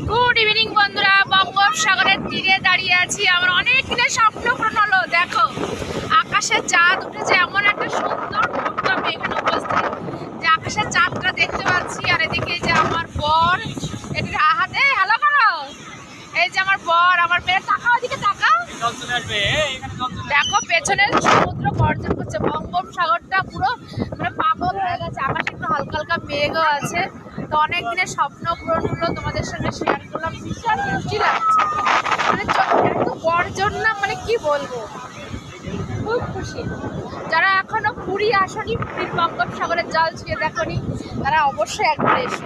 Good evening বন্ধুরা, বঙ্গোপসাগরের তীরে দাঁড়িয়ে আছি। আমার অনেক দিনের স্বপ্ন পূরণ হলো। দেখো আকাশে চাঁদ উঠেছে, এমন একটা সুন্দর মুহূর্ত আমি এখানে উপস্থিত যে আকাশের চাঁদটা দেখতে পাচ্ছি। আর এদিকে যে আমার বর এটি হাতে হ্যালো করো, এই যে আমার বর, আমার মেয়ে, টাকা ওদিকে টাকা দেখো পেছনে সমুদ্র গর্জন করছে। বঙ্গোপসাগরটা পুরো মানে পাগল হয়ে গেছে। আকাশে একটু হালকা হালকা মেঘও আছে। তো অনেক দিনের স্বপ্ন পূরণ হলো, তোমাদের সঙ্গে শেয়ার করলাম। ভীষণ খুশি লাগছে, মানে এত গর্জন না, মানে কি বলবো, খুব খুশি। যারা এখনো পুরী আসনি, পুরীর বঙ্গোপসাগরের জল ছুঁয়ে দেখনি, তারা অবশ্যই একবার এসো।